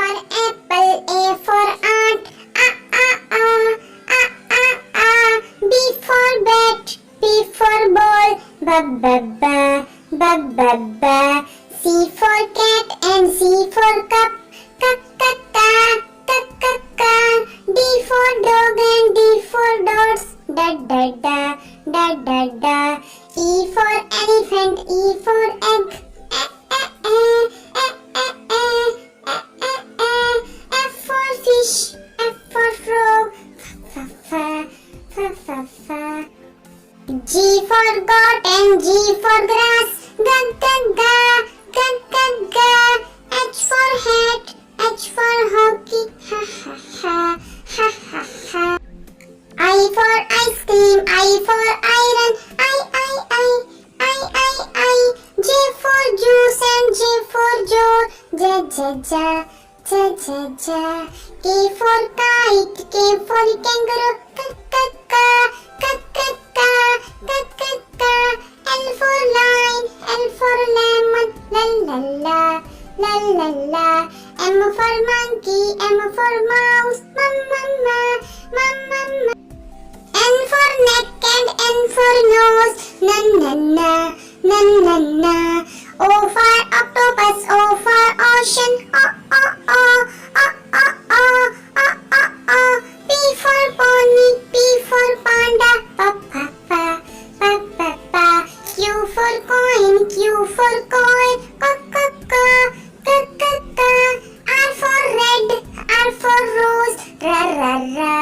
for apple, A for ant, B for bat, B for ball, ba. C for cat and C for cup, ka. D for dog and D for dots, da. E for elephant, E for egg, F for fish, F for frog, fa. G for goat and G for grass, ga. H for hat, H for hockey, ha. I for ice cream, I for iron, I. J for juice and J for joe, ja. K for kite, K for kangaroo, ka. L for lion, L for lemon, la. M for monkey, M for mouse, mama. N for neck and N for nose, na. O for octopus, O for ocean, P for pony, P for panda, pa. Q for coin, Q for coin, ka. R for red, R for rose, ra.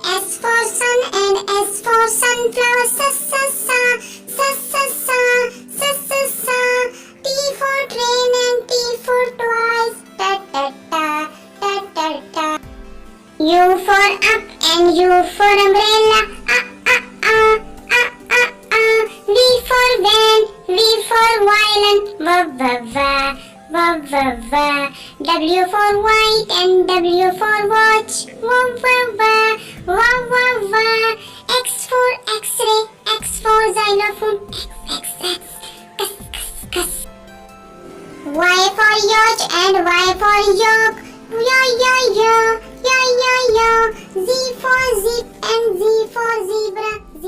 S for sun and S for sunflower, sa. T for train and T for toys, da. U for up and U for umbrella, V for van, V for violin, va. W for white and W for watch, va. X for x-ray, X for xylophone, X. Y for yacht and Y for york, yo. Z for zip and Z for zebra, Z.